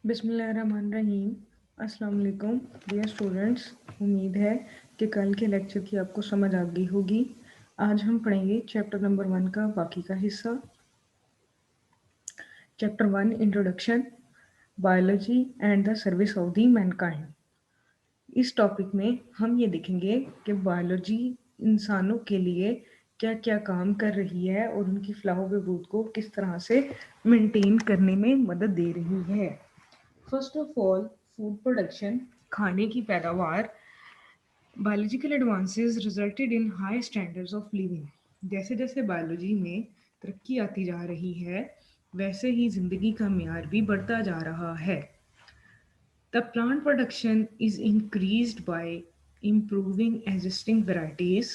बिस्मिल्लाहिर्रहमानिर्रहीम। अस्सलाम वालेकुम डियर स्टूडेंट्स। उम्मीद है कि कल के लेक्चर की आपको समझ आ गई होगी। आज हम पढ़ेंगे चैप्टर नंबर 1 का बाकी का हिस्सा। Chapter 1 introduction, biology and the service of the Mankind. इस टॉपिक में हम ये देखेंगे कि बायोलॉजी इंसानों के लिए क्या क्या काम कर रही है और उनकी फलाह व बहबूद को किस तरह से मेंटेन करने में मदद दे रही है। First of all, food production, खाने की पैदावार। Biological advances resulted in high standards of living. जैसे जैसे बायोलॉजी में तरक्की आती जा रही है, वैसे ही ज़िंदगी का म्यार भी बढ़ता जा रहा है। The plant production is increased by improving existing varieties.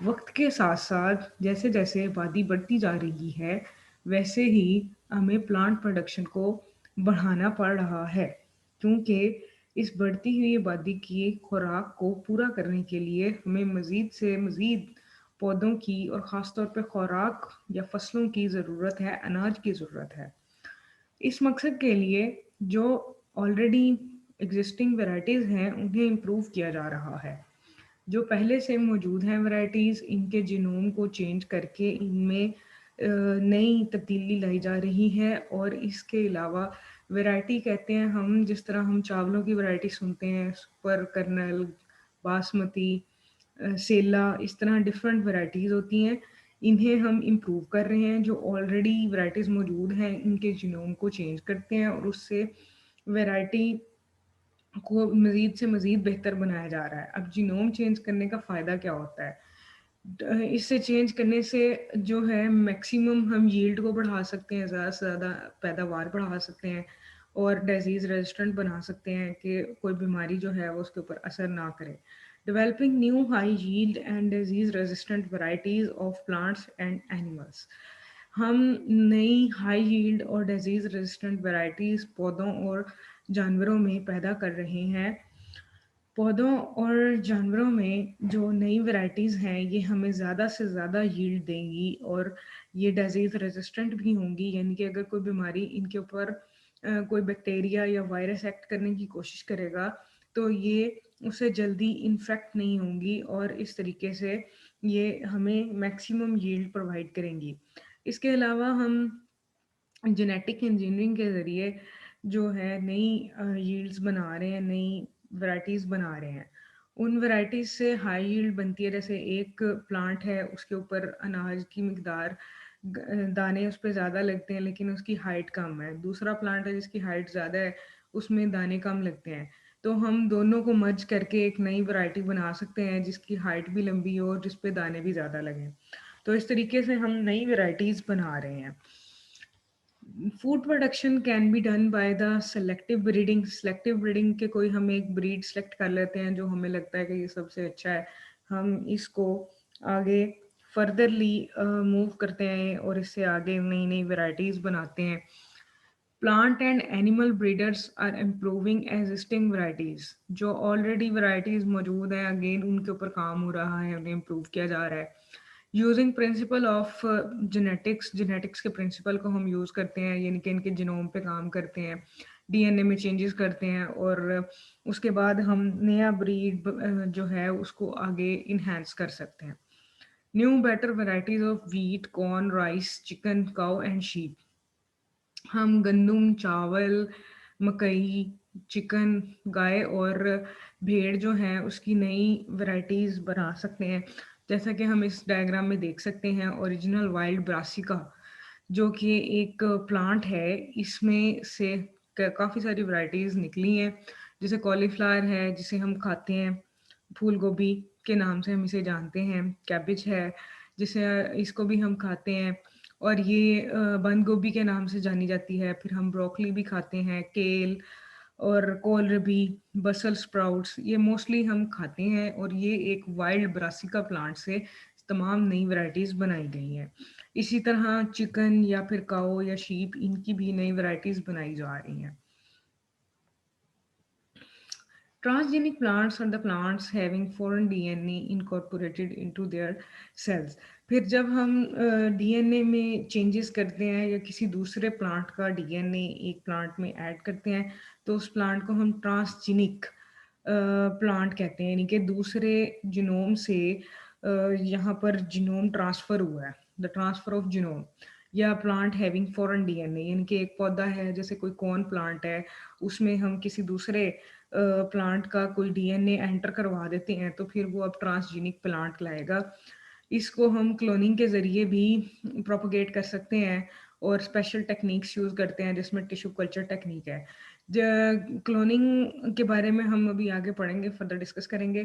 वक्त के साथ साथ जैसे जैसे आबादी बढ़ती जा रही है, वैसे ही हमें प्लांट प्रोडक्शन को बढ़ाना पड़ रहा है, क्योंकि इस बढ़ती हुई आबादी की खुराक को पूरा करने के लिए हमें मज़ीद से मज़ीद पौधों की और ख़ास तौर पे खुराक या फसलों की ज़रूरत है, अनाज की ज़रूरत है। इस मकसद के लिए जो ऑलरेडी एग्जिस्टिंग वैरायटीज़ हैं, उन्हें इम्प्रूव किया जा रहा है। जो पहले से मौजूद हैं वैरायटीज़, इनके जीनोम को चेंज करके इनमें नई तब्दीली लाई जा रही है। और इसके अलावा वैरायटी कहते हैं हम, जिस तरह हम चावलों की वैरायटी सुनते हैं, सुपर कर्नल, बासमती, सेला, इस तरह डिफरेंट वैरायटीज़ होती हैं। इन्हें हम इम्प्रूव कर रहे हैं। जो ऑलरेडी वैरायटीज़ मौजूद हैं, इनके जीनोम को चेंज करते हैं और उससे वैरायटी को मज़ीद से मज़ीद बेहतर बनाया जा रहा है। अब जीनोम चेंज करने का फ़ायदा क्या होता है? इससे चेंज करने से जो है मैक्सिमम हम यील्ड को बढ़ा सकते हैं, ज़्यादा से ज़्यादा पैदावार बढ़ा सकते हैं और डिजीज़ रेजिस्टेंट बना सकते हैं कि कोई बीमारी जो है वो उसके ऊपर असर ना करे। Developing new high yield and disease resistant varieties of plants and animals. हम नई हाई यील्ड और डिजीज़ रेजिस्टेंट वैरायटीज़ पौधों और जानवरों में पैदा कर रहे हैं। पौधों और जानवरों में जो नई वैरायटीज़ हैं, ये हमें ज़्यादा से ज़्यादा यील्ड देंगी और ये डिजीज़ रेजिस्टेंट भी होंगी। यानी कि अगर कोई बीमारी इनके ऊपर कोई बैक्टीरिया या वायरस एक्ट करने की कोशिश करेगा, तो ये उससे जल्दी इन्फेक्ट नहीं होंगी और इस तरीके से ये हमें मैक्सिमम यील्ड प्रोवाइड करेंगी। इसके अलावा हम जेनेटिक इंजीनियरिंग के ज़रिए जो है नई यील्ड्स बना रहे हैं, नई वैराइटीज़ बना रहे हैं। उन वैराइटीज़ से हाई यील्ड बनती है। जैसे एक प्लांट है, उसके ऊपर अनाज की मिकदार, दाने उस पे ज़्यादा लगते हैं लेकिन उसकी हाइट कम है। दूसरा प्लांट है जिसकी हाइट ज़्यादा है, उसमें दाने कम लगते हैं। तो हम दोनों को मर्ज करके एक नई वैरायटी बना सकते हैं जिसकी हाइट भी लंबी हो और जिस पे दाने भी ज़्यादा लगें। तो इस तरीके से हम नई वैराइटीज़ बना रहे हैं। Food production can be done by the selective breeding. Selective breeding के कोई हम एक ब्रीड सेलेक्ट कर लेते हैं जो हमें लगता है कि ये सबसे अच्छा है। हम इसको आगे फर्दरली मूव करते हैं और इससे आगे नई नई वैरायटीज़ बनाते हैं। Plant and animal breeders are improving existing varieties. जो ऑलरेडी वैरायटीज़ मौजूद हैं, अगेन उनके ऊपर काम हो रहा है, उन्हें इम्प्रूव किया जा रहा है। Using principle of genetics. Genetics के प्रिंसिपल को हम यूज़ करते हैं, यानी कि इनके जीनोम पे काम करते हैं, डीएनए में चेंजेस करते हैं और उसके बाद हम नया ब्रीड जो है उसको आगे इन्हेंस कर सकते हैं। New better varieties of wheat, corn, rice, chicken, cow and sheep. हम गंदम, चावल, मकई, चिकन, गाय और भेड़ जो है उसकी नई वैरायटीज़ बना सकते हैं। जैसा कि हम इस डायग्राम में देख सकते हैं, ओरिजिनल वाइल्ड ब्रासिका जो कि एक प्लांट है, इसमें से काफ़ी सारी वैरायटीज़ निकली हैं। जैसे कॉलीफ्लावर है जिसे हम खाते हैं, फूल गोभी के नाम से हम इसे जानते हैं, कैबिज है जिसे इसको भी हम खाते हैं और ये बंद गोभी के नाम से जानी जाती है। फिर हम ब्रोकली भी खाते हैं, केल और कोलरबी, बसल स्प्राउट्स, ये मोस्टली हम खाते हैं और ये एक वाइल्ड ब्रासिका प्लांट से तमाम नई वैरायटीज़ बनाई गई हैं। इसी तरह चिकन या फिर काओ या शीप, इनकी भी नई वैरायटीज़ बनाई जा रही हैं। Transgenic plants are the plants having foreign DNA incorporated into their cells. फिर जब हम डीएनए में चेंजेस करते हैं या किसी दूसरे प्लांट का डीएनए एक प्लांट में ऐड करते हैं, तो उस प्लांट को हम ट्रांसजेनिक प्लांट कहते हैं, यानी कि दूसरे जीनोम से यहाँ पर जीनोम ट्रांसफर हुआ है, द ट्रांसफर ऑफ जीनोम। या प्लांट हैविंग फॉरेन डीएनए, यानी कि एक पौधा है जैसे कोई कॉर्न प्लांट है, उसमें हम किसी दूसरे प्लांट का कोई डीएनए एंटर करवा देते हैं, तो फिर वो अब ट्रांसजेनिक प्लांट लाएगा। इसको हम क्लोनिंग के ज़रिए भी प्रोपेगेट कर सकते हैं और स्पेशल टेक्निक्स यूज़ करते हैं जिसमें टिश्यू कल्चर टेक्निक है। क्लोनिंग के बारे में हम अभी आगे पढ़ेंगे, फर्दर डिस्कस करेंगे।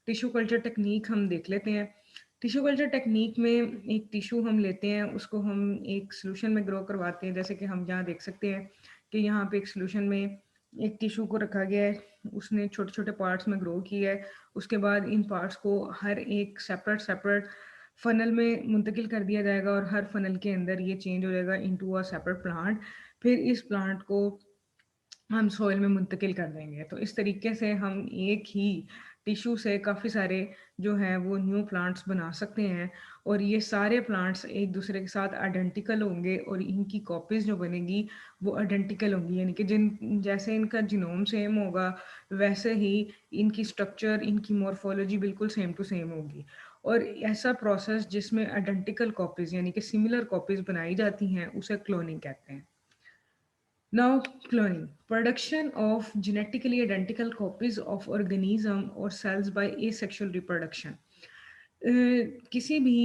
टिश्यू कल्चर टेक्निक हम देख लेते हैं। टिश्यू कल्चर टेक्निक में एक टिश्यू हम लेते हैं, उसको हम एक सॉल्यूशन में ग्रो करवाते हैं, जैसे कि हम यहाँ देख सकते हैं कि यहाँ पे एक सॉल्यूशन में एक टिश्यू को रखा गया है, उसने छोटे-छोटे पार्ट्स में ग्रो किया है। उसके बाद इन पार्ट्स को हर एक सेपरेट फ़नल में मुंतकिल कर दिया जाएगा और हर फ़नल के अंदर ये चेंज हो जाएगा इनटू अ सेपरेट प्लांट। फिर इस प्लांट को हम सॉइल में मुंतकिल कर देंगे। तो इस तरीके से हम एक ही टिश्यू से काफ़ी सारे जो हैं वो न्यू प्लांट्स बना सकते हैं और ये सारे प्लांट्स एक दूसरे के साथ आइडेंटिकल होंगे और इनकी कॉपीज़ जो बनेगी वो आइडेंटिकल होंगी, यानी कि जिन जैसे इनका जीनोम सेम होगा वैसे ही इनकी स्ट्रक्चर, इनकी मॉर्फोलॉजी बिल्कुल सेम टू सेम होगी। और ऐसा प्रोसेस जिसमें आइडेंटिकल कॉपीज़ यानी कि सिमिलर कॉपीज़ बनाई जाती हैं उसे क्लोनिंग कहते हैं। Now, cloning. Production of genetically identical copies of organism or cells by asexual reproduction. अ, किसी भी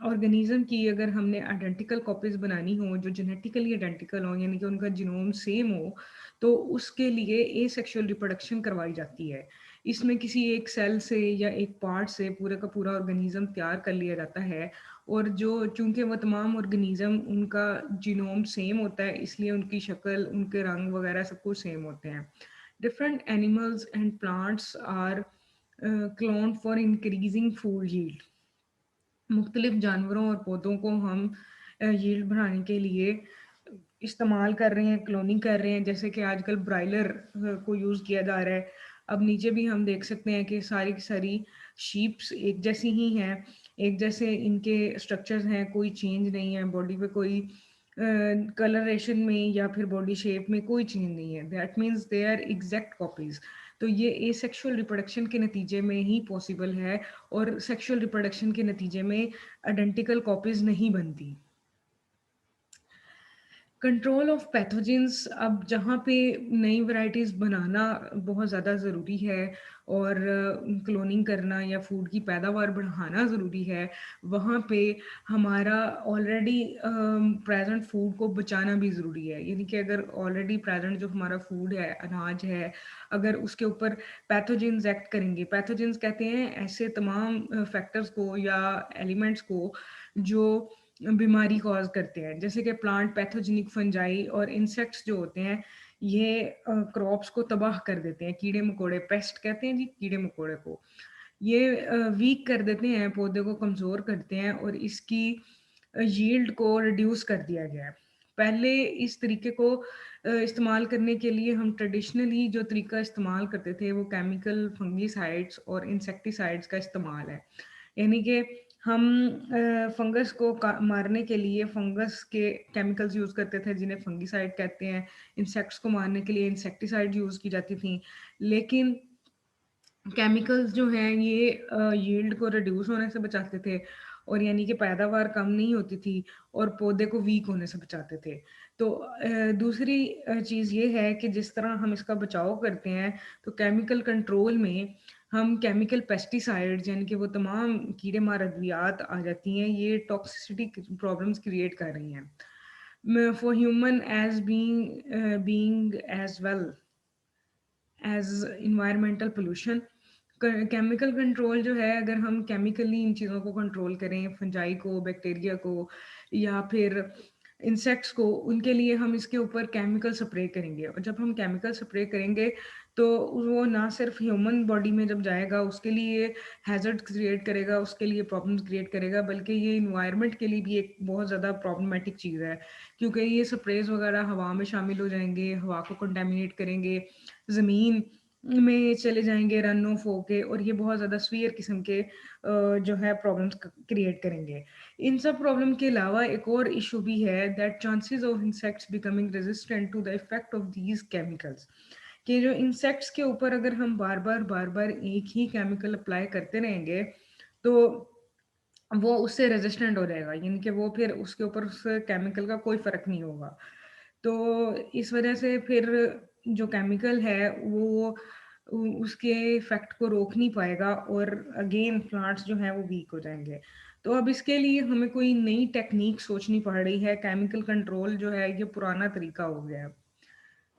ऑर्गेनिज्म की अगर हमने आइडेंटिकल कॉपीज बनानी हो जो जेनेटिकली आइडेंटिकल हो, यानी कि उनका जीनोम सेम हो, तो उसके लिए एसेक्सुअल रिप्रोडक्शन करवाई जाती है। इसमें किसी एक सेल से या एक पार्ट से पूरा का पूरा ऑर्गेनिज्म तैयार कर लिया जाता है और जो चूंकि वो तमाम ऑर्गेनिज्म उनका जीनोम सेम होता है, इसलिए उनकी शक्ल, उनके रंग वगैरह सब कुछ सेम होते हैं। Different animals and plants are clone for increasing food yield. मुख्तलिफ जानवरों और पौधों को हम यील्ड बढ़ाने के लिए इस्तेमाल कर रहे हैं, क्लोनिंग कर रहे हैं, जैसे कि आजकल ब्रायलर को यूज़ किया जा रहा है। अब नीचे भी हम देख सकते हैं कि सारी की सारी शीप्स एक जैसी ही हैं, एक जैसे इनके स्ट्रक्चर्स हैं, कोई चेंज नहीं है, बॉडी पे कोई कलरेशन में या फिर बॉडी शेप में कोई चेंज नहीं है। That means they are exact copies. तो ये एसेक्सुअल रिप्रोडक्शन के नतीजे में ही पॉसिबल है और सेक्सुअल रिप्रोडक्शन के नतीजे में आइडेंटिकल कॉपीज़ नहीं बनती। कंट्रोल ऑफ पैथोजेंस, अब जहाँ पे नई वैराइटीज़ बनाना बहुत ज़्यादा ज़रूरी है और क्लोनिंग करना या फूड की पैदावार बढ़ाना ज़रूरी है, वहाँ पे हमारा ऑलरेडी प्रेजेंट फूड को बचाना भी ज़रूरी है। यानी कि अगर ऑलरेडी प्रेजेंट जो हमारा फूड है, अनाज है, अगर उसके ऊपर पैथोजेंस एक्ट करेंगे, पैथोजेंस कहते हैं ऐसे तमाम फैक्टर्स को या एलिमेंट्स को जो बीमारी कॉज करते हैं, जैसे कि प्लांट पैथोजेनिक फंजाई और इंसेक्ट्स जो होते हैं, ये क्रॉप्स को तबाह कर देते हैं। कीड़े मकोड़े, पेस्ट कहते हैं जी कीड़े मकोड़े को, ये वीक कर देते हैं, पौधे को कमज़ोर करते हैं और इसकी यील्ड को रिड्यूस कर दिया गया है। पहले इस तरीके को इस्तेमाल करने के लिए हम ट्रेडिशनली जो तरीका इस्तेमाल करते थे वो केमिकल फंगीसाइड्स और इंसेक्टिसाइड्स का इस्तेमाल है। यानी कि हम फंगस को मारने के लिए फंगस के केमिकल्स यूज़ करते थे जिन्हें फंगीसाइड कहते हैं। इंसेक्ट्स को मारने के लिए इंसेक्टिसाइड यूज़ की जाती थी। लेकिन केमिकल्स जो हैं ये यील्ड को रिड्यूस होने से बचाते थे और यानी कि पैदावार कम नहीं होती थी और पौधे को वीक होने से बचाते थे। तो दूसरी चीज़ ये है कि जिस तरह हम इसका बचाव करते हैं, तो केमिकल कंट्रोल में हम केमिकल पेस्टिसाइड्स यानी कि वो तमाम कीड़े मार अद्वियात आ जाती हैं, ये टॉक्सिसिटी प्रॉब्लम्स क्रिएट कर रही हैं for human as being as well as environmental pollution. Chemical control जो है, अगर हम केमिकली इन चीज़ों को कंट्रोल करें, फंजाई को, बैक्टीरिया को या फिर इंसेक्ट्स को, उनके लिए हम इसके ऊपर केमिकल स्प्रे करेंगे और जब हम केमिकल स्प्रे करेंगे तो वो ना सिर्फ ह्यूमन बॉडी में जब जाएगा उसके लिए हैजर्ड क्रिएट करेगा, उसके लिए प्रॉब्लम्स क्रिएट करेगा, बल्कि ये इन्वायरमेंट के लिए भी एक बहुत ज़्यादा प्रॉब्लमेटिक चीज़ है, क्योंकि ये स्प्रेज वगैरह हवा में शामिल हो जाएंगे, हवा को कंटेमिनेट करेंगे, ज़मीन में चले जाएँगे रन ऑफ होके और ये बहुत ज़्यादा सीवियर किस्म के जो है प्रॉब्लम्स क्रिएट करेंगे। इन सब प्रॉब्लम के अलावा एक और इशू भी है that chances of insects becoming resistant to the effect of these chemicals, कि जो इंसेक्ट्स के ऊपर अगर हम बार-बार एक ही केमिकल अप्लाई करते रहेंगे, तो वो उससे रेजिस्टेंट हो जाएगा, यानी कि वो फिर उसके ऊपर उस केमिकल का कोई फ़र्क नहीं होगा। तो इस वजह से फिर जो केमिकल है वो उसके इफ़ेक्ट को रोक नहीं पाएगा और अगेन प्लांट्स जो हैं वो वीक हो जाएँगे। तो अब इसके लिए हमें कोई नई टेक्नीक सोचनी पड़ रही है, केमिकल कंट्रोल जो है ये पुराना तरीका हो गया है।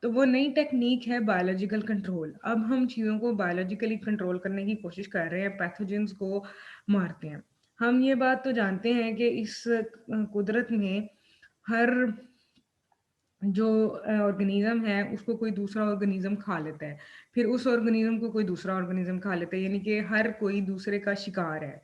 तो वो नई टेक्नीक है बायोलॉजिकल कंट्रोल। अब हम चीज़ों को बायोलॉजिकली कंट्रोल करने की कोशिश कर रहे हैं, पैथोजेन्स को मारते हैं। हम ये बात तो जानते हैं कि इस कुदरत में हर जो ऑर्गेनिज़्म है उसको कोई दूसरा ऑर्गेनिज़्म खा लेता है। फिर उस ऑर्गेनिज़्म को कोई दूसरा ऑर्गेनिज़्म खा लेता है, यानी कि हर कोई दूसरे का शिकार है।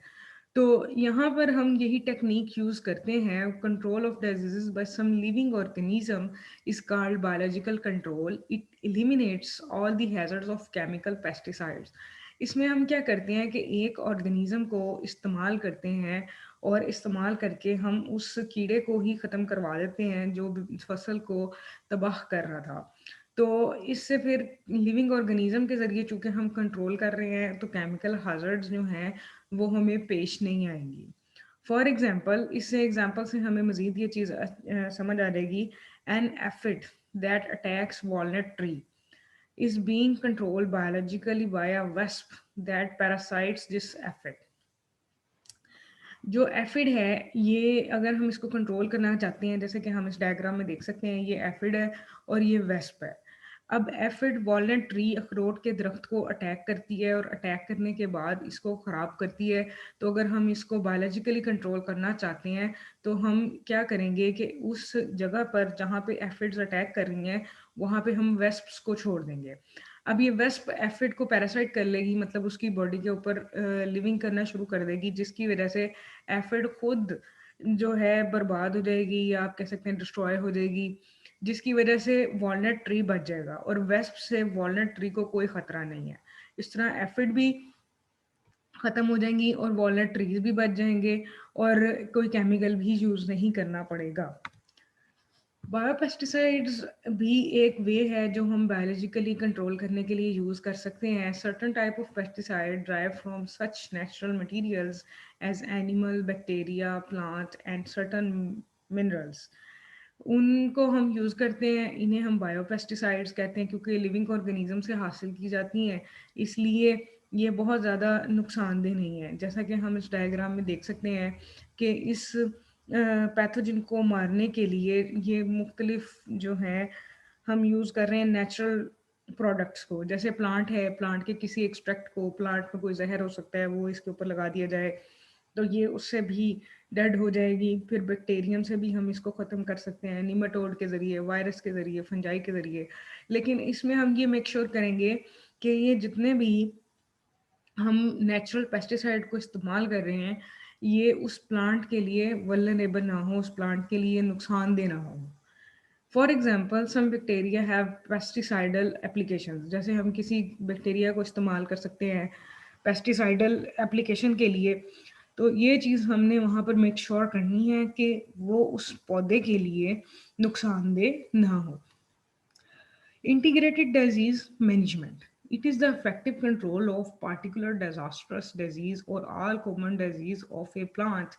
तो यहाँ पर हम यही टेक्नीक यूज़ करते हैं, control of diseases by some living organism is called biological control. It eliminates all the hazards of chemical pesticides. इसमें हम क्या करते हैं कि एक ऑर्गेनिज़्म को इस्तेमाल करते हैं और इस्तेमाल करके हम उस कीड़े को ही ख़त्म करवा देते हैं जो फसल को तबाह कर रहा था। तो इससे फिर लिविंग ऑर्गेनिज़्म के ज़रिए चूँकि हम कंट्रोल कर रहे हैं, तो केमिकल हैज़र्ड्स जो हैं वो हमें पेश नहीं आएँगी। फॉर एग्ज़ाम्पल, इससे एग्ज़ाम्पल से हमें मज़ीद ये चीज़ समझ आ जाएगी। An aphid that attacks walnut tree is being controlled biologically by a wasp that parasites this aphid. जो एफिड है, ये अगर हम इसको कंट्रोल करना चाहते हैं, जैसे कि हम इस डायग्राम में देख सकते हैं, ये एफिड है और ये वेस्प है। अब एफिड वॉलनट ट्री अखरोट के दरख्त को अटैक करती है और अटैक करने के बाद इसको ख़राब करती है। तो अगर हम इसको बायोलॉजिकली कंट्रोल करना चाहते हैं, तो हम क्या करेंगे कि उस जगह पर जहाँ पे एफिड्स अटैक कर रही हैं, वहाँ पे हम वेस्प्स को छोड़ देंगे। अब ये वेस्प एफिड को पैरासाइट कर लेगी, मतलब उसकी बॉडी के ऊपर लिविंग करना शुरू कर देगी, जिसकी वजह से एफिड खुद जो है बर्बाद हो जाएगी या आप कह सकते हैं डिस्ट्रॉय हो जाएगी, जिसकी वजह से वॉलनट ट्री बच जाएगा और वेस्प से वॉलनट ट्री को कोई खतरा नहीं है। इस तरह एफिड भी खत्म हो जाएंगी और वॉलनट ट्रीज भी बच जाएंगे और कोई केमिकल भी यूज नहीं करना पड़ेगा। बायोपेस्टिसाइड्स भी एक वे है जो हम बायोलॉजिकली कंट्रोल करने के लिए यूज़ कर सकते हैं। Certain type of pesticide drive from such natural materials as animal, bacteria, plant and certain minerals. उनको हम यूज़ करते हैं, इन्हें हम बायोपेस्टिसाइड्स कहते हैं क्योंकि लिविंग ऑर्गेनिज्म से हासिल की जाती हैं, इसलिए ये बहुत ज़्यादा नुकसानदेह नहीं है। जैसा कि हम इस डायग्राम में देख सकते हैं कि इस पैथोजन को मारने के लिए ये मुख्तलिफ जो हैं हम यूज़ कर रहे हैं नेचुरल प्रोडक्ट्स को। जैसे प्लांट है, प्लांट के किसी एक्सट्रैक्ट को, प्लांट में कोई जहर हो सकता है, वो इसके ऊपर लगा दिया जाए तो ये उससे भी डेड हो जाएगी। फिर बैक्टीरियम से भी हम इसको ख़त्म कर सकते हैं, निमाटोड के ज़रिए, वायरस के ज़रिए, फंजाई के ज़रिए। लेकिन इसमें हम ये मेक श्योर करेंगे कि ये जितने भी हम नेचुरल पेस्टिसाइड को इस्तेमाल कर रहे हैं, ये उस प्लांट के लिए वल्नरेबल ना हो, उस प्लांट के लिए नुकसानदेह ना हो। For example, some bacteria have pesticidal applications. जैसे हम किसी बैक्टीरिया को इस्तेमाल कर सकते हैं पेस्टिसाइडल एप्लीकेशन के लिए, तो ये चीज़ हमने वहाँ पर मेक श्योर करनी है कि वो उस पौधे के लिए नुकसानदेह ना हो। Integrated disease management. It is the effective control of particular disastrous disease or all common disease of a plant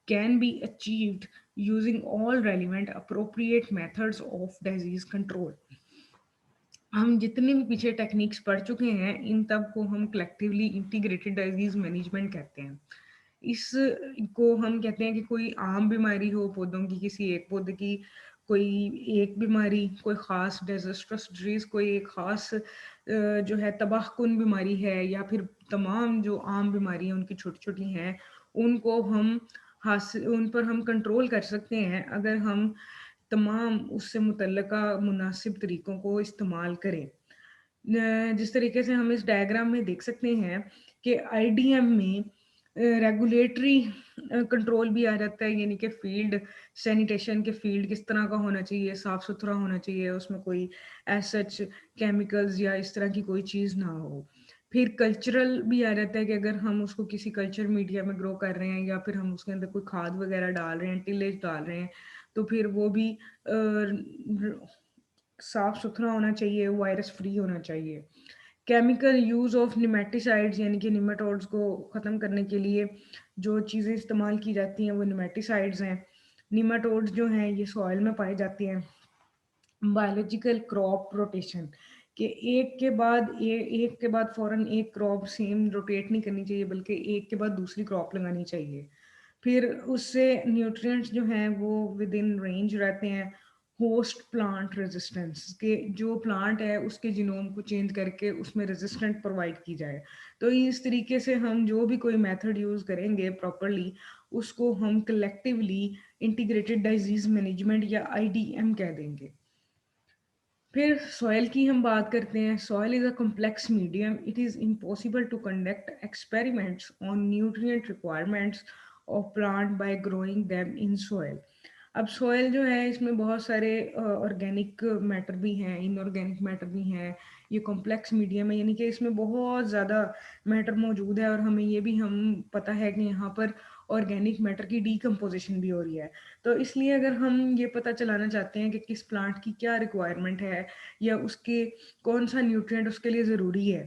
can be achieved using all relevant appropriate methods of disease control. हम जितने भी पीछे टेक्निक्स पढ़ चुके हैं, इन तब को हम कलेक्टिवली इंटीग्रेटेड डिजीज मैनेजमेंट कहते हैं। इसको हम कहते हैं कि कोई आम बीमारी हो पौधों की, किसी एक पौधे की कोई एक बीमारी, कोई ख़ास डिज़ास्ट्रस डिज़ीज़, कोई एक ख़ास जो है तबाहकुन बीमारी है, या फिर तमाम जो आम बीमारियाँ उनकी छोटी-छोटी हैं, उनको हम उन पर हम कंट्रोल कर सकते हैं अगर हम तमाम उससे मुतल्लिका मुनासिब तरीकों को इस्तेमाल करें। जिस तरीके से हम इस डायग्राम में देख सकते हैं कि आईडीएम में रेगुलेटरी कंट्रोल भी आ जाता है, यानी कि फील्ड सैनिटेशन के फील्ड किस तरह का होना चाहिए, साफ़ सुथरा होना चाहिए, उसमें कोई एज सच केमिकल्स या इस तरह की कोई चीज़ ना हो। फिर कल्चरल भी आ जाता है कि अगर हम उसको किसी कल्चर मीडिया में ग्रो कर रहे हैं या फिर हम उसके अंदर कोई खाद वगैरह डाल रहे हैं, टिलेज डाल रहे हैं, तो फिर वो भी साफ सुथरा होना चाहिए, वायरस फ्री होना चाहिए। केमिकल यूज़ ऑफ निमेटिसाइड्स यानी कि निमेटोड्स को ख़त्म करने के लिए जो चीज़ें इस्तेमाल की जाती हैं वो निमेटिसाइड्स हैं। निमेटोड्स जो हैं ये सॉइल में पाए जाते हैं। बायोलॉजिकल क्रॉप रोटेशन कि एक के बाद फ़ौरन एक क्रॉप सेम रोटेट नहीं करनी चाहिए, बल्कि एक के बाद दूसरी क्रॉप लगानी चाहिए। फिर उससे न्यूट्रिएंट्स जो हैं वो विद इन रेंज रहते हैं। होस्ट प्लांट रेजिस्टेंस के जो प्लांट है उसके जीनोम को चेंज करके उसमें रेजिस्टेंट प्रोवाइड की जाए। तो इस तरीके से हम जो भी कोई मेथड यूज़ करेंगे प्रॉपरली, उसको हम कलेक्टिवली इंटीग्रेटेड डिजीज मैनेजमेंट या आईडीएम कह देंगे। फिर सॉइल की हम बात करते हैं। Soil is a complex medium, it is impossible to conduct experiments on nutrient requirements of plant by growing them in soil. अब सॉइल जो है इसमें बहुत सारे ऑर्गेनिक मैटर भी हैं, इनऑर्गेनिक मैटर भी हैं। ये कॉम्प्लेक्स मीडियम है, यानी कि इसमें बहुत ज़्यादा मैटर मौजूद है और हमें ये भी हम पता है कि यहाँ पर ऑर्गेनिक मैटर की डीकम्पोजिशन भी हो रही है। तो इसलिए अगर हम ये पता चलाना चाहते हैं कि किस प्लांट की क्या रिक्वायरमेंट है या उसके कौन सा न्यूट्रिएंट उसके लिए ज़रूरी है,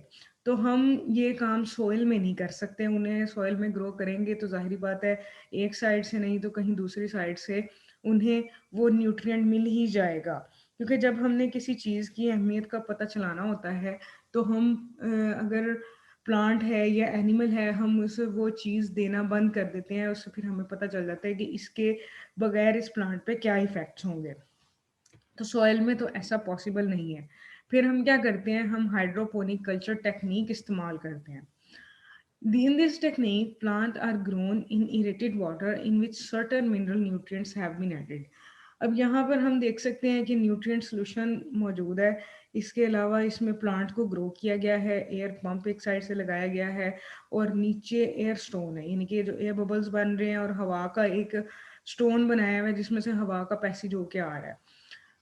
तो हम ये काम सॉइल में नहीं कर सकते। उन्हें सॉइल में ग्रो करेंगे तो ज़ाहिर बात है एक साइड से नहीं तो कहीं दूसरी साइड से उन्हें वो न्यूट्रिएंट मिल ही जाएगा। क्योंकि जब हमने किसी चीज़ की अहमियत का पता चलाना होता है तो हम अगर प्लांट है या एनिमल है हम उसे वो चीज़ देना बंद कर देते हैं, उससे फिर हमें पता चल जाता है कि इसके बगैर इस प्लांट पे क्या इफ़ेक्ट्स होंगे। तो सॉइल में तो ऐसा पॉसिबल नहीं है। फिर हम क्या करते हैं, हम हाइड्रोपोनिक कल्चर टेक्नीक इस्तेमाल करते हैं। In this technique, plants are grown in irrigated water in which certain mineral nutrients have been added. अब यहाँ पर हम देख सकते हैं कि न्यूट्रिएंट सोल्यूशन मौजूद है। इसके अलावा इसमें प्लांट को ग्रो किया गया है, एयर पंप एक साइड से लगाया गया है और नीचे एयर स्टोन है, यानी कि जो एयर बबल्स बन रहे हैं और हवा का एक स्टोन बनाया हुआ है जिसमें से हवा का पैसेज होके आ रहा है।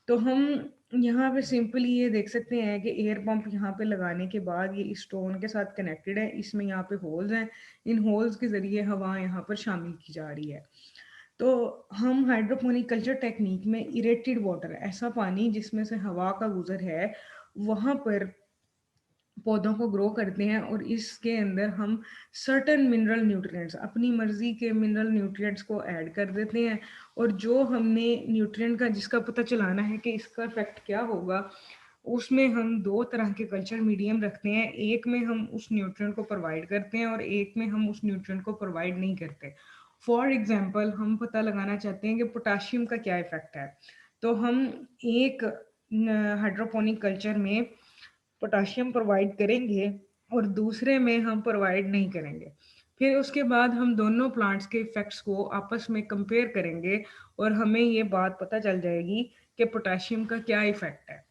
तो हम यहाँ पे सिंपली ये देख सकते हैं कि एयर पंप यहाँ पे लगाने के बाद ये इस स्टोन के साथ कनेक्टेड है। इसमें यहाँ पे होल्स हैं, इन होल्स के ज़रिए हवा यहाँ पर शामिल की जा रही है। तो हम हाइड्रोपोनिक कल्चर टेक्निक में इरेटेड वाटर, ऐसा पानी जिसमें से हवा का गुजर है, वहाँ पर पौधों को ग्रो करते हैं और इसके अंदर हम सर्टेन मिनरल न्यूट्रिएंट्स, अपनी मर्जी के मिनरल न्यूट्रिएंट्स को ऐड कर देते हैं और जो हमने न्यूट्रिएंट का जिसका पता चलाना है कि इसका इफेक्ट क्या होगा, उसमें हम दो तरह के कल्चर मीडियम रखते हैं। एक में हम उस न्यूट्रिएंट को प्रोवाइड करते हैं और एक में हम उस न्यूट्रिएंट को प्रोवाइड नहीं करते। फॉर एग्जांपल हम पता लगाना चाहते हैं कि पोटाशियम का क्या इफेक्ट है, तो हम एक हाइड्रोपोनिक कल्चर में पोटाशियम प्रोवाइड करेंगे और दूसरे में हम प्रोवाइड नहीं करेंगे। फिर उसके बाद हम दोनों प्लांट्स के इफ़ेक्ट्स को आपस में कंपेयर करेंगे और हमें ये बात पता चल जाएगी कि पोटाशियम का क्या इफ़ेक्ट है।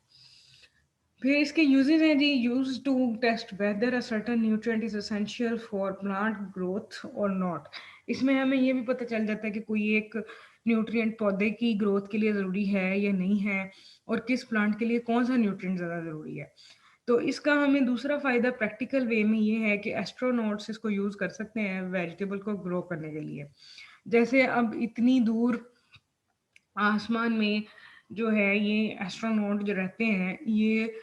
फिर इसके यूजेस हैं जी, use to test whether a certain nutrient is essential for plant growth और नॉट। इसमें हमें ये भी पता चल जाता है कि कोई एक न्यूट्रिएंट पौधे की ग्रोथ के लिए ज़रूरी है या नहीं है और किस प्लांट के लिए कौन सा न्यूट्रिएंट ज़्यादा ज़रूरी है। तो इसका हमें दूसरा फ़ायदा प्रैक्टिकल वे में ये है कि एस्ट्रोनॉट्स इसको यूज़ कर सकते हैं वेजिटेबल को ग्रो करने के लिए। जैसे अब इतनी दूर आसमान में जो है ये एस्ट्रोनॉट जो रहते हैं ये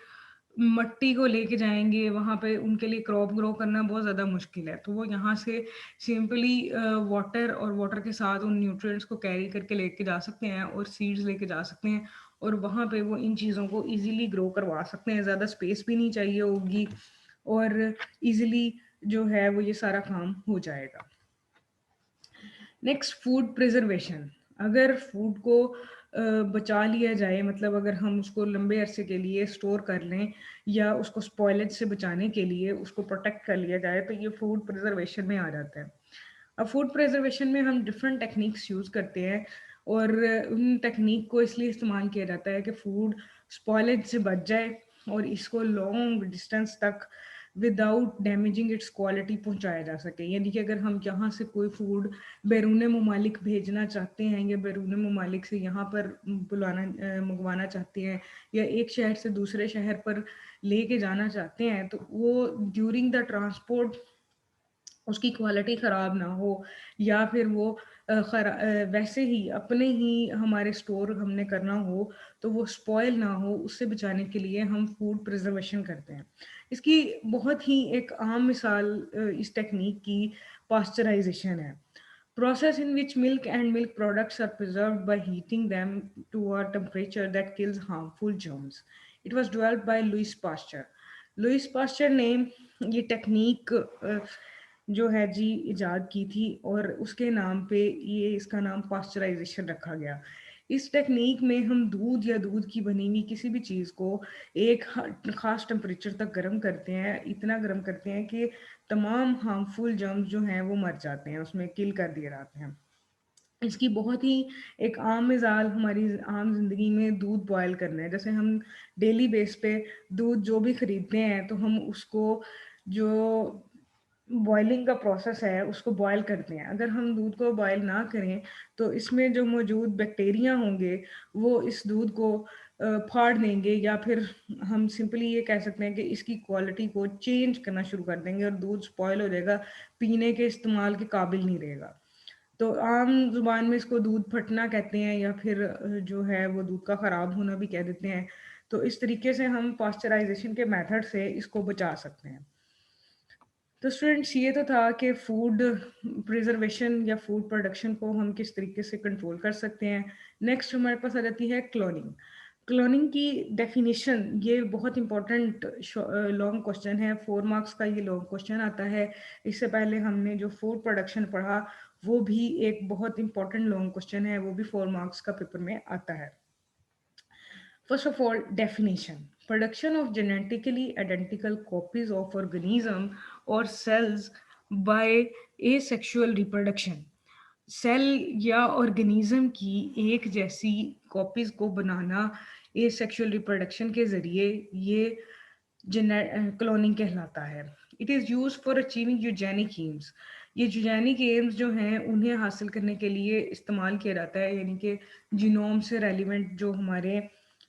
मट्टी को लेके जाएंगे, वहाँ पे उनके लिए क्रॉप ग्रो करना बहुत ज़्यादा मुश्किल है। तो वो यहाँ से सिंपली वाटर और वाटर के साथ उन न्यूट्रिएंट्स को कैरी करके लेके जा सकते हैं और सीड्स लेके जा सकते हैं और वहाँ पे वो इन चीज़ों को इजीली ग्रो करवा सकते हैं। ज़्यादा स्पेस भी नहीं चाहिए होगी और इजीली जो है वो ये सारा काम हो जाएगा। Next, food preservation. अगर फूड को बचा लिया जाए, मतलब अगर हम उसको लंबे अरसे के लिए स्टोर कर लें या उसको स्पॉयलेज से बचाने के लिए उसको प्रोटेक्ट कर लिया जाए, तो ये फूड प्रिजर्वेशन में आ जाता है। अब फूड प्रिजर्वेशन में हम डिफरेंट टेक्निक्स यूज़ करते हैं और उन टेक्निक को इसलिए इस्तेमाल किया जाता है कि फूड स्पॉयलेज से बच जाए और इसको लॉन्ग डिस्टेंस तक विदाउट डैमेजिंग इट्स क्वालिटी पहुंचाया जा सके। यानी कि अगर हम यहाँ से कोई फूड बैरून ममालिक भेजना चाहते हैं या बैरून ममालिक से यहाँ पर मंगवाना चाहते हैं या एक शहर से दूसरे शहर पर लेके जाना चाहते हैं, तो वो ड्यूरिंग द ट्रांसपोर्ट उसकी क्वालिटी ख़राब ना हो, या फिर वो वैसे ही अपने ही हमारे स्टोर हमने करना हो तो वो स्पॉयल ना हो, उससे बचाने के लिए हम फूड प्रिजर्वेशन करते हैं। इसकी बहुत ही एक आम मिसाल इस टेक्निक की पास्चराइजेशन है। Process in which milk and milk products are preserved by heating them to a temperature that kills harmful germs. It was developed by Louis Pasteur. Louis Pasteur ने ये टेक्निक जो है जी इजाद की थी, और उसके नाम पे ये इसका नाम पास्चराइजेशन रखा गया। इस टेक्निक में हम दूध या दूध की बनी हुई किसी भी चीज़ को एक ख़ास टेम्परेचर तक गर्म करते हैं, इतना गर्म करते हैं कि तमाम हार्मफुल जर्म्स जो हैं वो मर जाते हैं, उसमें किल कर दिए जाते हैं। इसकी बहुत ही एक आम मिसाल हमारी आम ज़िंदगी में दूध बॉयल करना है। जैसे हम डेली बेस पे दूध जो भी खरीदते हैं तो हम उसको जो बॉयलिंग का प्रोसेस है उसको बॉयल करते हैं। अगर हम दूध को बॉयल ना करें तो इसमें जो मौजूद बैक्टीरिया होंगे वो इस दूध को फाड़ देंगे, या फिर हम सिंपली ये कह सकते हैं कि इसकी क्वालिटी को चेंज करना शुरू कर देंगे और दूध स्पॉयल हो जाएगा, पीने के इस्तेमाल के काबिल नहीं रहेगा। तो आम ज़ुबान में इसको दूध फटना कहते हैं, या फिर जो है वो दूध का ख़राब होना भी कह देते हैं। तो इस तरीके से हम पास्चराइजेशन के मेथड से इसको बचा सकते हैं। तो स्टूडेंट्स, ये तो था कि फूड प्रिजर्वेशन या फूड प्रोडक्शन को हम किस तरीके से कंट्रोल कर सकते हैं। नेक्स्ट हमारे पास आ जाती है क्लोनिंग। क्लोनिंग की डेफिनेशन, ये बहुत इंपॉर्टेंट लॉन्ग क्वेश्चन है, 4 मार्क्स का ये लॉन्ग क्वेश्चन आता है। इससे पहले हमने जो फूड प्रोडक्शन पढ़ा वो भी एक बहुत इंपॉर्टेंट लॉन्ग क्वेश्चन है, वो भी 4 मार्क्स का पेपर में आता है। First of all, definition. Production of genetically identical copies of organism or cells by asexual reproduction. Cell या ऑर्गेनिज्म की एक जैसी कॉपीज को बनाना एसेक्सुअल रिप्रोडक्शन के जरिए ये क्लोनिंग कहलाता है। It is use for achieving eugenic AIIMS. ये यूजेनिक एम्स जो हैं उन्हें हासिल करने के लिए इस्तेमाल किया जाता है, यानी कि जीनोम से रेलिवेंट जो हमारे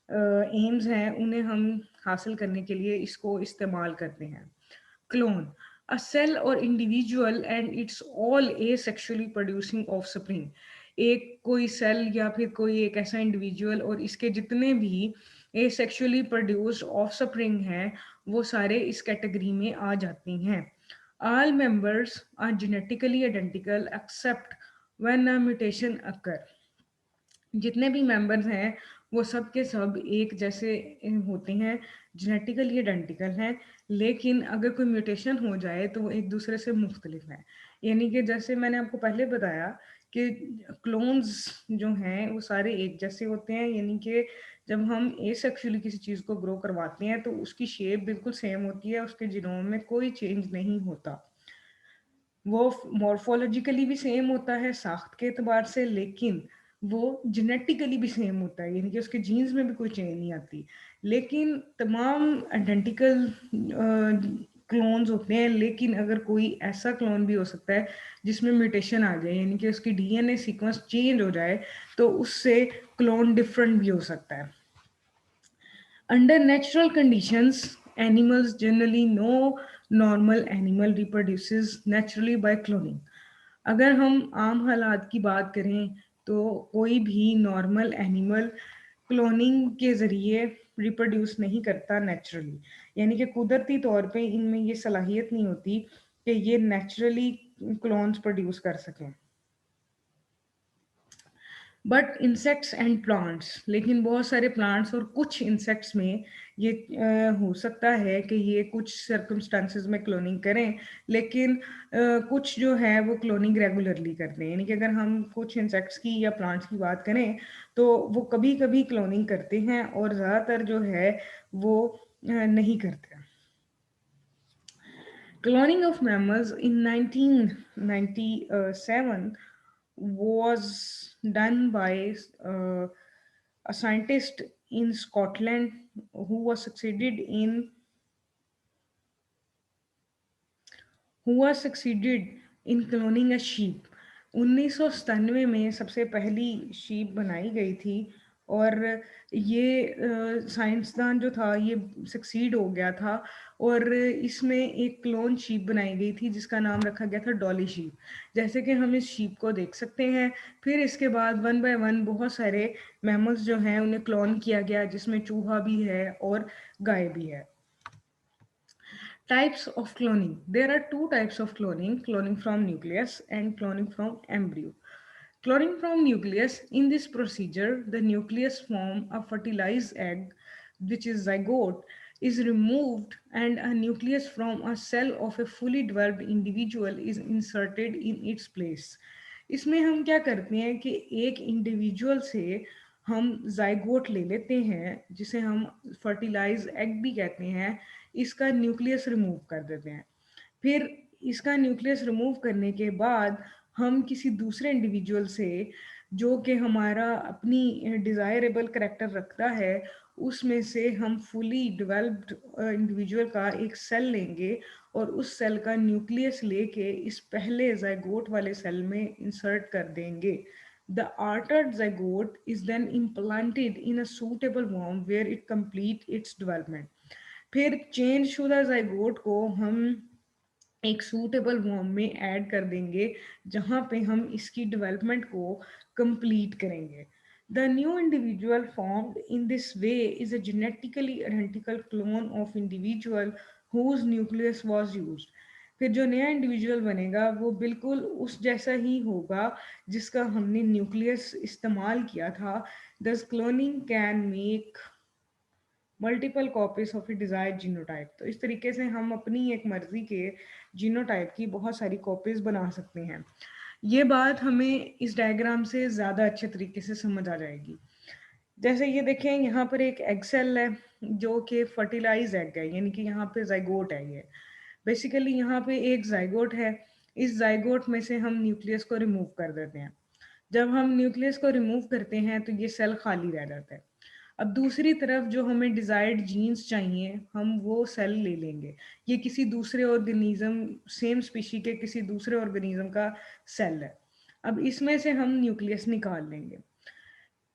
एम्स हैं उन्हें हम हासिल करने के लिए इसको इस्तेमाल करते हैं। Clone, a cell or individual and it's all asexually producing offspring। एक कोई सेल या फिर कोई एक ऐसा इंडिविजुअल और इसके जितने भी एसेक्सुअली प्रोड्यूस्ड ऑफस्प्रिंग हैं वो सारे इस कैटेगरी में आ जाते हैं। All members are genetically identical except when a mutation occur। जितने भी मेंबर्स हैं वो सब के सब एक जैसे होते हैं, जेनेटिकली आइडेंटिकल हैं, लेकिन अगर कोई म्यूटेशन हो जाए तो वो एक दूसरे से मुख्तलिफ हैं। यानी कि जैसे मैंने आपको पहले बताया कि क्लोन्स जो हैं वो सारे एक जैसे होते हैं, यानी कि जब हम एसेक्सुअली किसी चीज़ को ग्रो करवाते हैं तो उसकी शेप बिल्कुल सेम होती है, उसके जीनोम में कोई चेंज नहीं होता। वो मॉर्फोलॉजिकली भी सेम होता है साख्त के एतबार से, लेकिन वो जेनेटिकली भी सेम होता है, यानी कि उसके जीन्स में भी कोई चेंज नहीं आती। लेकिन तमाम आइडेंटिकल क्लोन्स होते हैं, लेकिन अगर कोई ऐसा क्लोन भी हो सकता है जिसमें म्यूटेशन आ जाए, यानी कि उसकी डीएनए सीक्वेंस चेंज हो जाए, तो उससे क्लोन डिफरेंट भी हो सकता है। Under natural conditions, animals generally no normal animal reproduces naturally by cloning। अगर हम आम हालात की बात करें तो कोई भी नॉर्मल एनिमल क्लोनिंग के ज़रिए रिप्रोड्यूस नहीं करता नेचुरली, यानी कि कुदरती तौर पे इनमें ये सलाहियत नहीं होती कि ये नेचुरली क्लोन्स प्रोड्यूस कर सकें। बट इंसेक्ट्स एंड प्लांट्स, लेकिन बहुत सारे प्लांट्स और कुछ इंसेक्ट्स में ये हो सकता है कि ये कुछ सर्कमस्टांसेस में क्लोनिंग करें, लेकिन कुछ जो है वो क्लोनिंग रेगुलरली करते हैं। यानी कि अगर हम कुछ इंसेक्ट्स की या प्लांट्स की बात करें तो वो कभी कभी क्लोनिंग करते हैं और ज़्यादातर जो है वो नहीं करते। Cloning of mammals in 1997 was done by a scientist in Scotland who was succeeded in who was succeeded in cloning a sheep. 1997 में सबसे पहली शीप बनाई गई थी और ये साइंसदान जो था ये सक्सीड हो गया था और इसमें एक क्लोन शीप बनाई गई थी जिसका नाम रखा गया था डॉली शीप। जैसे कि हम इस शीप को देख सकते हैं। फिर इसके बाद वन बाय वन बहुत सारे मैमल्स जो हैं उन्हें क्लोन किया गया जिसमें चूहा भी है और गाय भी है। Types of cloning. There are two types of cloning, cloning from nucleus and cloning from embryo. Cloning from nucleus, in this procedure, the nucleus form a fertilized egg, which is zygote, is removed and a nucleus from a cell of a fully developed individual is inserted in its place. इसमें हम क्या करते हैं कि एक individual से हम zygote ले लेते हैं जिसे हम फर्टिलाइज एग भी कहते हैं। इसका न्यूक्लियस रिमूव कर देते हैं। फिर इसका न्यूक्लियस रिमूव करने के बाद हम किसी दूसरे इंडिविजुअल से जो कि हमारा अपनी डिज़ायरेबल करेक्टर रखता है उसमें से हम फुली डेवलप्ड इंडिविजुअल का एक सेल लेंगे और उस सेल का न्यूक्लियस लेके इस पहले ज़ाइगोट वाले सेल में इंसर्ट कर देंगे। The altered zygote is then implanted in a suitable worm where it complete its development. फिर चेंज शुदा ज़ाइगोट को हम एक सूटेबल वर्म में ऐड कर देंगे जहाँ पे हम इसकी डेवलपमेंट को कंप्लीट करेंगे। The new individual formed in this way is a genetically identical clone of individual whose nucleus was used. फिर जो नया इंडिविजुअल बनेगा वो बिल्कुल उस जैसा ही होगा जिसका हमने न्यूक्लियस इस्तेमाल किया था। दस cloning can make multiple copies of A desired genotype. तो इस तरीके से हम अपनी एक मर्जी के जीनोटाइप की बहुत सारी कॉपीज बना सकते हैं। ये बात हमें इस डायग्राम से ज़्यादा अच्छे तरीके से समझ आ जाएगी। जैसे ये देखें यहाँ पर एक एग सेल है जो कि फर्टिलाइज एग है, यानी कि यहाँ पे जाइगोट है। ये बेसिकली यहाँ पे एक जाइगोट है। इस जाइगोट में से हम न्यूक्लियस को रिमूव कर देते हैं। जब हम न्यूक्लियस को रिमूव करते हैं तो ये सेल खाली रह जाता है। अब दूसरी तरफ जो हमें डिजायर्ड जीन्स चाहिए हम वो सेल ले लेंगे। ये किसी दूसरे ऑर्गेनिज्म, सेम स्पीशी के किसी दूसरे ऑर्गेनिज्म का सेल है। अब इसमें से हम न्यूक्लियस निकाल लेंगे।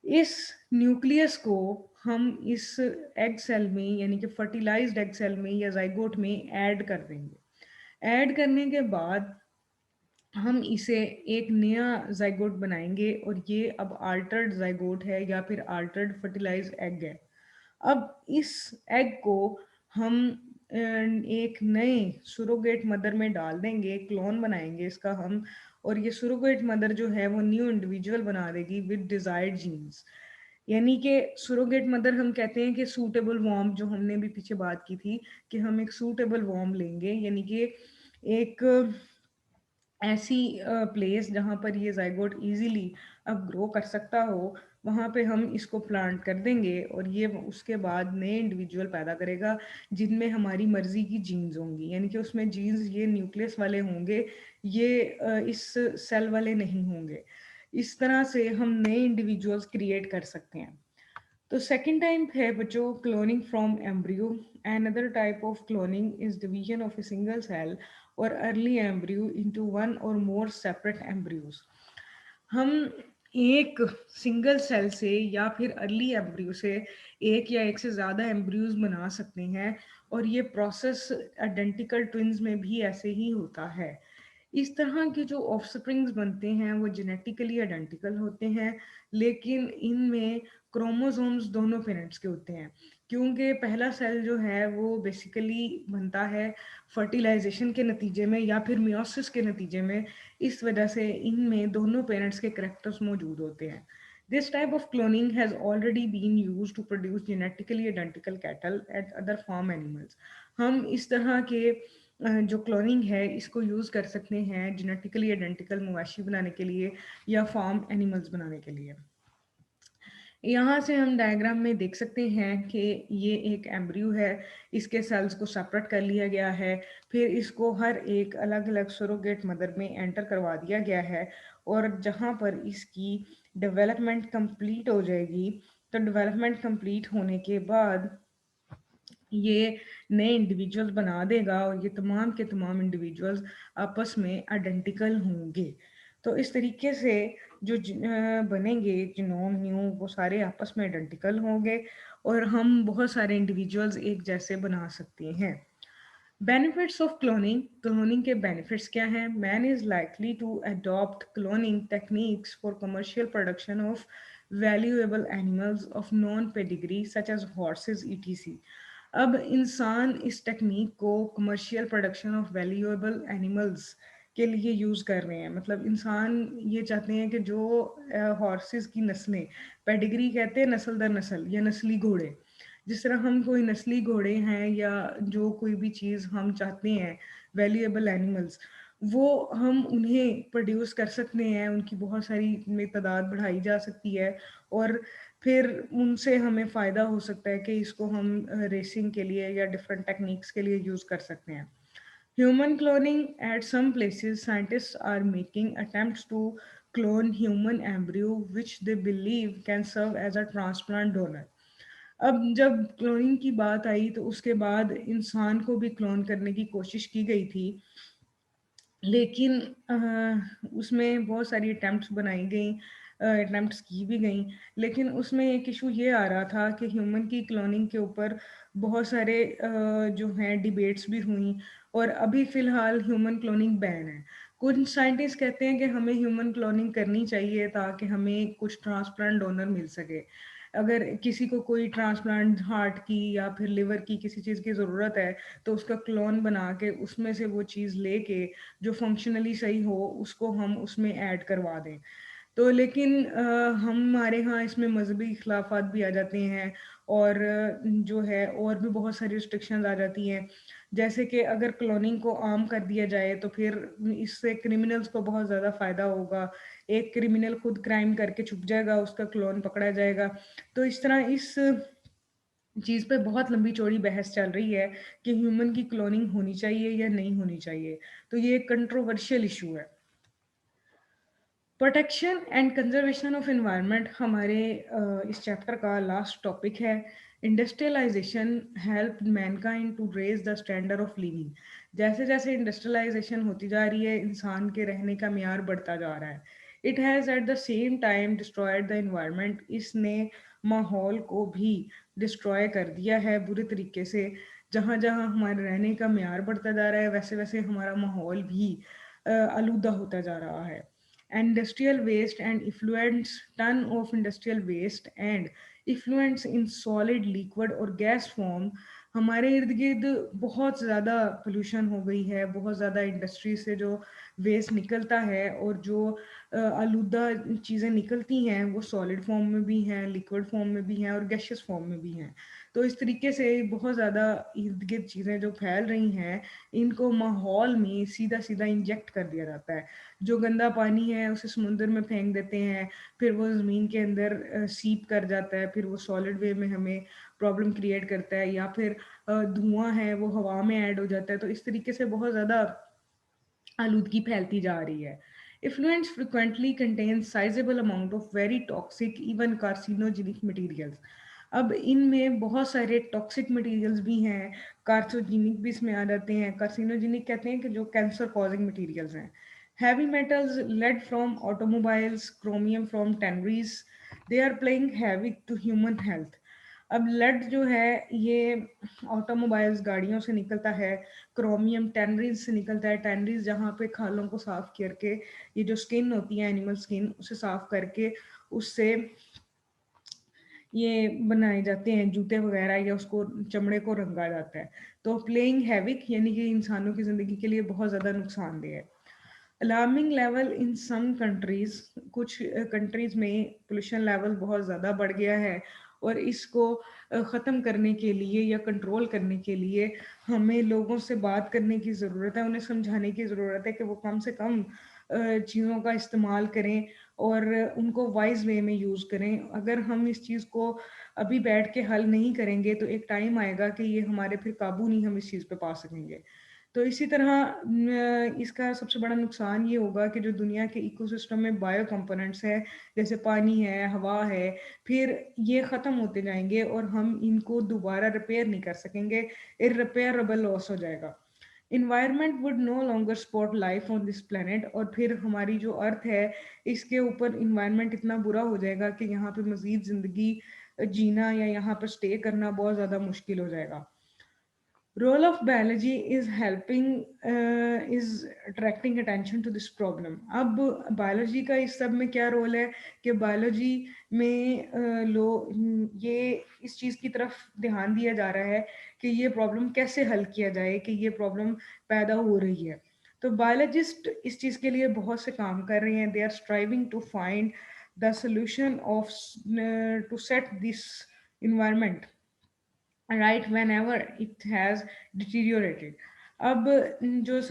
इस न्यूक्लियस को हम इस एग सेल में यानी कि फर्टिलाइज्ड एग सेल में या जाइगोट में ऐड कर देंगे। ऐड करने के बाद हम इसे एक नया जाइगोट बनाएंगे और ये अब आल्टर्ड जाइगोट है या फिर आल्टर्ड फर्टिलाइज्ड एग है। अब इस एग को हम एक नए सुरोगेट मदर में डाल देंगे, क्लोन बनाएंगे इसका हम। और ये सुरोगेट मदर जो है वो न्यू इंडिविजुअल बना देगी विद डिजायर्ड जीन्स। यानी कि सुरोगेट मदर हम कहते हैं कि सूटेबल वॉर्म, जो हमने भी पीछे बात की थी कि हम एक सूटेबल वॉर्म लेंगे, यानी कि एक ऐसी प्लेस जहाँ पर ये जाइगोट इजीली अब ग्रो कर सकता हो, वहाँ पे हम इसको प्लांट कर देंगे और ये उसके बाद नए इंडिविजुअल पैदा करेगा जिनमें हमारी मर्जी की जीन्स होंगी। यानी कि उसमें जीन्स ये न्यूक्लियस वाले होंगे, ये इस सेल वाले नहीं होंगे। इस तरह से हम नए इंडिविजुअल्स क्रिएट कर सकते हैं। तो सेकंड टाइप है बच्चों cloning from embryo. Another type of cloning is division of a single cell or early embryo into one or more separate embryos. हम एक सिंगल सेल से या फिर अर्ली एम्ब्रियो से एक या एक से ज़्यादा एम्ब्रियोज बना सकते हैं और ये प्रोसेस आइडेंटिकल ट्विन्स में भी ऐसे ही होता है। इस तरह के जो ऑफस्प्रिंग्स बनते हैं वो जेनेटिकली आइडेंटिकल होते हैं, लेकिन इनमें क्रोमोसोम्स दोनों पेरेंट्स के होते हैं। क्योंकि पहला सेल जो है वो बेसिकली बनता है फर्टिलाइजेशन के नतीजे में या फिर मियोसिस के नतीजे में। इस वजह से इनमें दोनों पेरेंट्स के करेक्टर्स मौजूद होते हैं। This type of cloning has already been used to produce genetically identical cattle and other farm animals. हम इस तरह के जो क्लोनिंग है इसको यूज़ कर सकते हैं जेनेटिकली आइडेंटिकल मवेशी बनाने के लिए या फार्म एनिमल्स बनाने के लिए। यहाँ से हम डायग्राम में देख सकते हैं कि ये एक एम्ब्रियो है, इसके सेल्स को सेपरेट कर लिया गया है, फिर इसको हर एक अलग अलग सरोगेट मदर में एंटर करवा दिया गया है और जहाँ पर इसकी डेवलपमेंट कंप्लीट हो जाएगी, तो डेवलपमेंट कंप्लीट होने के बाद ये नए इंडिविजुअल्स बना देगा और ये तमाम के तमाम इंडिविजुअल्स आपस में आइडेंटिकल होंगे। तो इस तरीके से जो बनेंगे जिनोम न्यू, वो सारे आपस में आइडेंटिकल होंगे और हम बहुत सारे इंडिविजुअल्स एक जैसे बना सकते हैं। बेनिफिट्स ऑफ क्लोनिंग, क्लोनिंग के बेनिफिट्स क्या हैं? Man is likely to adopt cloning techniques for commercial production of valuable animals of non pedigree such as horses ETC. अब इंसान इस टेक्निक को commercial production of valuable animals के लिए use कर रहे हैं। मतलब इंसान ये चाहते हैं कि जो हॉर्सेस की नस्लें, पेडिग्री कहते हैं नस्ल दर नस्ल या नस्ली घोड़े, जिस तरह हम कोई नस्ली घोड़े हैं या जो कोई भी चीज़ हम चाहते हैं वैल्यूएबल एनिमल्स, वो हम उन्हें प्रोड्यूस कर सकते हैं, उनकी बहुत सारी में तादाद बढ़ाई जा सकती है और फिर उनसे हमें फ़ायदा हो सकता है कि इसको हम रेसिंग के लिए या डिफरेंट टेक्निक्स के लिए यूज़ कर सकते हैं। Human cloning, at some places, scientists are making attempts to clone human embryo, which they believe can serve as a transplant donor. अब जब क्लोनिंग की बात आई तो उसके बाद इंसान को भी क्लोन करने की कोशिश की गई थी, लेकिन उसमें बहुत सारी अटेम्प्ट्स बनाई गई, अटेम्प्ट्स की भी गई, लेकिन उसमें एक इशू ये आ रहा था कि ह्यूमन की क्लोनिंग के ऊपर बहुत सारे जो हैं डिबेट्स भी हुई और अभी फ़िलहाल ह्यूमन क्लोनिंग बैन है। कुछ साइंटिस्ट कहते हैं कि हमें ह्यूमन क्लोनिंग करनी चाहिए ताकि हमें कुछ ट्रांसप्लांट डोनर मिल सके। अगर किसी को कोई ट्रांसप्लांट हार्ट की या फिर लिवर की किसी चीज़ की ज़रूरत है, तो उसका क्लोन बना के उसमें से वो चीज़ लेके जो फंक्शनली सही हो उसको हम उसमें ऐड करवा दें। तो लेकिन हमारे यहाँ इसमें मज़हबी इख्लाफ़ात भी आ जाते हैं और जो है और भी बहुत सारी रिस्ट्रिक्शंस आ जाती हैं। जैसे कि अगर क्लोनिंग को आम कर दिया जाए तो फिर इससे क्रिमिनल्स को बहुत ज़्यादा फ़ायदा होगा। एक क्रिमिनल खुद क्राइम करके छुप जाएगा, उसका क्लोन पकड़ा जाएगा। तो इस तरह इस चीज़ पे बहुत लंबी चौड़ी बहस चल रही है कि ह्यूमन की क्लोनिंग होनी चाहिए या नहीं होनी चाहिए। तो ये एक कंट्रोवर्शियल इशू है। Protection and conservation of environment हमारे इस चैप्टर का लास्ट टॉपिक है। Industrialisation help mankind to raise the standard of living. जैसे जैसे इंडस्ट्रियलाइजेशन होती जा रही है, इंसान के रहने का म्यार बढ़ता जा रहा है। It has at the same time destroyed the environment. इसने माहौल को भी डिस्ट्रॉय कर दिया है बुरे तरीके से। जहाँ जहाँ हमारे रहने का म्यार बढ़ता जा रहा है, वैसे वैसे हमारा माहौल भी आलूदा होता जा रहा है। Industrial waste and effluents, ton of industrial waste and effluents in solid, liquid और gas form हमारे इर्द गिर्द बहुत ज़्यादा पोल्यूशन हो गई है। बहुत ज़्यादा इंडस्ट्री से जो वेस्ट निकलता है और जो आलूदा चीज़ें निकलती हैं वो सॉलिड फॉर्म में भी हैं, लिक्विड फॉर्म में भी हैं और गैशियस फॉर्म में भी हैं। तो इस तरीके से बहुत ज़्यादा इर्द गिर्द चीज़ें जो फैल रही हैं, इनको माहौल में सीधा सीधा इंजेक्ट कर दिया जाता है। जो गंदा पानी है उसे समुद्र में फेंक देते हैं, फिर वो ज़मीन के अंदर सीप कर जाता है, फिर वो सॉलिड वे में हमें प्रॉब्लम क्रिएट करता है, या फिर धुआं है वो हवा में ऐड हो जाता है। तो इस तरीके से बहुत ज़्यादा आलूदगी फैलती जा रही है। Effluents frequently contain sizable amount of very toxic even carcinogenic materials. अब इनमें बहुत सारे टॉक्सिक मटेरियल्स भी हैं, कार्सिनोजेनिक भी इसमें आ जाते हैं। कार्सिनोजेनिक कहते हैं कि जो कैंसर कॉजिंग मटेरियल्स हैं। Heavy metals, lead from automobiles, chromium from tanneries, they are playing havoc to human health. अब लेड जो है ये ऑटोमोबाइल्स गाड़ियों से निकलता है, क्रोमियम टैनरीज से निकलता है। टैनरीज जहाँ पे खालों को साफ करके ये जो स्किन होती है एनिमल स्किन उसे साफ करके उससे ये बनाए जाते हैं जूते वगैरह, या उसको चमड़े को रंगा जाता है। तो प्लेइंग हैविक यानी कि इंसानों की ज़िंदगी के लिए बहुत ज़्यादा नुकसानदेह है। Alarming level in some countries, कुछ कंट्रीज में पोल्यूशन लेवल बहुत ज़्यादा बढ़ गया है और इसको ख़त्म करने के लिए या कंट्रोल करने के लिए हमें लोगों से बात करने की ज़रूरत है, उन्हें समझाने की ज़रूरत है कि वो कम से कम चीज़ों का इस्तेमाल करें और उनको वाइज वे में यूज़ करें। अगर हम इस चीज़ को अभी बैठ के हल नहीं करेंगे तो एक टाइम आएगा कि ये हमारे फिर काबू नहीं हम इस चीज़ पे पा सकेंगे। तो इसी तरह इसका सबसे बड़ा नुकसान ये होगा कि जो दुनिया के इकोसिस्टम में बायो कंपोनेंट्स है, जैसे पानी है, हवा है, फिर ये ख़त्म होते जाएंगे और हम इनको दोबारा रिपेयर नहीं कर सकेंगे, इररिपेयरेबल लॉस हो जाएगा। Environment would know longer support life on this planet, और फिर हमारी जो अर्थ है इसके ऊपर इन्वायरमेंट इतना बुरा हो जाएगा कि यहाँ पे मज़ीद ज़िंदगी जीना या यहाँ पर स्टे करना बहुत ज़्यादा मुश्किल हो जाएगा। Role of biology is helping is attracting attention to this problem. अब बायोलॉजी का इस सब में क्या रोल है कि बायोलॉजी में ये इस चीज़ की तरफ ध्यान दिया जा रहा है कि ये प्रॉब्लम कैसे हल किया जाए, कि ये प्रॉब्लम पैदा हो रही है। तो बायोलॉजिस्ट इस चीज़ के लिए बहुत से काम कर रहे हैं। They are striving to find the solution of to set this environment right whenever it has deteriorated. अब जो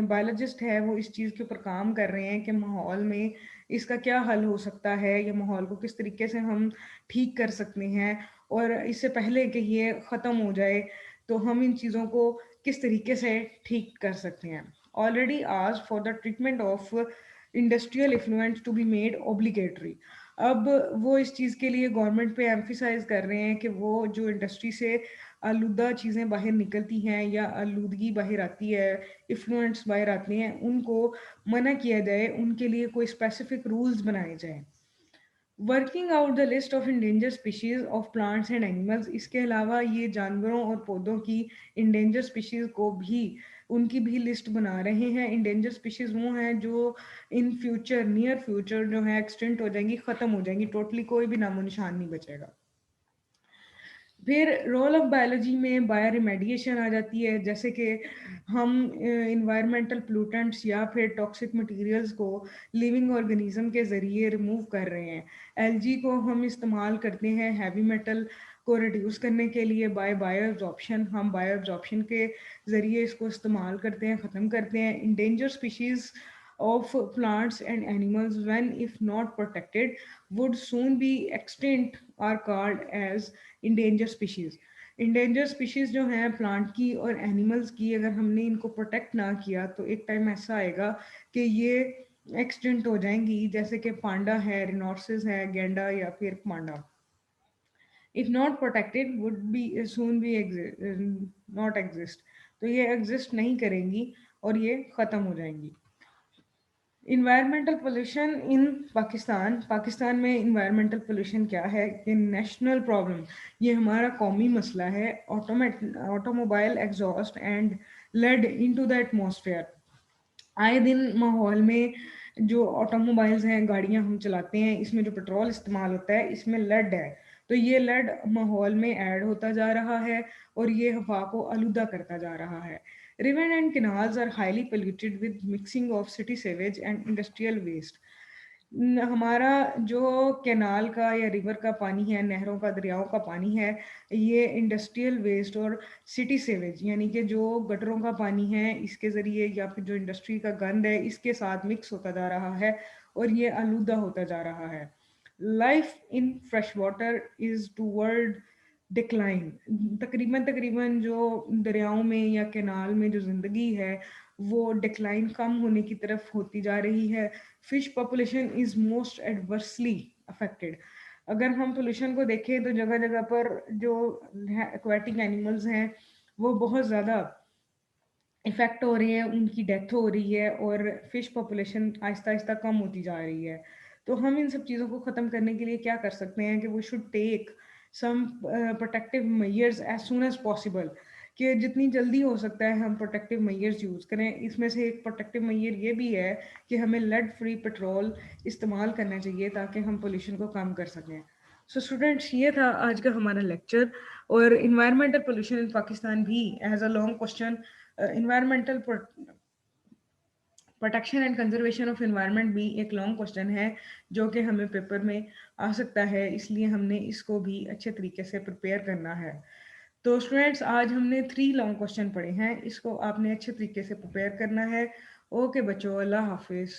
बायोलॉजिस्ट है वो इस चीज़ के ऊपर काम कर रहे हैं कि माहौल में इसका क्या हल हो सकता है, या माहौल को किस तरीके से हम ठीक कर सकते हैं, और इससे पहले कि ये ख़त्म हो जाए तो हम इन चीज़ों को किस तरीके से ठीक कर सकते हैं। ऑलरेडी आज for the treatment of industrial effluent to be made obligatory. अब वो इस चीज़ के लिए गवर्नमेंट पे एम्फिसाइज कर रहे हैं कि वो जो इंडस्ट्री से आलूदा चीज़ें बाहर निकलती हैं या आलूदगी बाहर आती है, इफ्लुएंट्स बाहर आते हैं, उनको मना किया जाए, उनके लिए कोई स्पेसिफिक रूल्स बनाए जाएं। Working out the list of endanger species of plants and animals, इसके अलावा ये जानवरों और पौधों की इंडेंजर स्पीशीज को भी उनकी भी लिस्ट बना रहे हैं। इंडेंजर स्पीशीज वो हैं जो इन फ्यूचर, नियर फ्यूचर जो है एक्सटेंट हो जाएंगी, ख़त्म हो जाएंगी, टोटली कोई भी नामो निशान नहीं बचेगा। फिर रोल ऑफ बायोलॉजी में बायो रिमेडिएशन आ जाती है, जैसे कि हम इन्वायरमेंटल पोल्यूटेंट्स या फिर टॉक्सिक मटेरियल्स को लिविंग ऑर्गेनिज्म के ज़रिए रिमूव कर रहे हैं। एलजी को हम इस्तेमाल करते हैं हैवी मेटल को रिड्यूस करने के लिए बाय बायो एब्जॉर्प्शन। हम बायो एब्जॉर्प्शन के ज़रिए इसको इस्तेमाल करते हैं, ख़त्म करते हैं। Endanger species of plants and animals, when if not protected, would soon be extinct, are called as endangered species. Endanger species जो हैं प्लांट की और एनिमल्स की, अगर हमने इनको प्रोटेक्ट ना किया तो एक टाइम ऐसा आएगा कि ये एक्सटिंक्ट हो जाएंगी, जैसे कि पांडा है, रिनोर्सिस है, गेंडा या फिर panda. If not protected would be soon be not exist, तो ये एग्जिस्ट नहीं करेंगी और ये ख़त्म हो जाएंगी। Environmental pollution in Pakistan, Pakistan में इन्वायरमेंटल पोल्यूशन क्या है, ये नेशनल प्रॉब्लम, ये हमारा कौमी मसला है। Automobile exhaust and lead into the atmosphere. आए दिन माहौल में जो ऑटोमोबाइल्स हैं, गाड़ियां हम चलाते हैं, इसमें जो पेट्रोल इस्तेमाल होता है इसमें लेड है, तो ये लेड माहौल में ऐड होता जा रहा है और ये हवा को आलूदा करता जा रहा है। River and canals are highly polluted with mixing of city sewage and industrial waste. हमारा जो कैनाल का या रिवर का पानी है, नहरों का, दरियाओं का पानी है, ये इंडस्ट्रियल वेस्ट और सिटी सेवेज यानी कि जो गटरों का पानी है इसके ज़रिए या फिर जो इंडस्ट्री का गंद है इसके साथ मिक्स होता जा रहा है और ये आलूदा होता जा रहा है। Life in fresh water is toward decline. तकरीबन तकरीबन जो दरियाओं में या कैनाल में जो ज़िंदगी है वो डिक्लाइन, कम होने की तरफ होती जा रही है। Fish population is most adversely affected. अगर हम पोल्यूशन को देखें तो जगह जगह पर जो एक्वाटिक एनिमल्स हैं वो बहुत ज़्यादा इफ़ेक्ट हो रही है, उनकी डेथ हो रही है और फिश पॉपुलेशन आहिस्ता आहिस्ता कम होती जा रही है। तो हम इन सब चीज़ों को ख़त्म करने के लिए क्या कर सकते हैं कि we should take some protective measures as soon as possible, कि जितनी जल्दी हो सकता है हम प्रोटेक्टिव मेजर्स यूज़ करें। इसमें से एक प्रोटेक्टिव मेजर ये भी है कि हमें लेड फ्री पेट्रोल इस्तेमाल करना चाहिए ताकि हम पोल्यूशन को कम कर सकें। सो स्टूडेंट्स, ये था आज का हमारा लेक्चर। और इन्वायरमेंटल पोल्यूशन इन पाकिस्तान भी as a long question, environmental protection and conservation of environment भी एक लॉन्ग क्वेश्चन है जो कि हमें पेपर में आ सकता है, इसलिए हमने इसको भी अच्छे तरीके से प्रिपेयर करना है। तो स्टूडेंट्स, आज हमने 3 लॉन्ग क्वेश्चन पढ़े हैं, इसको आपने अच्छे तरीके से प्रिपेयर करना है। ओके बच्चों, अल्लाह हाफिज़।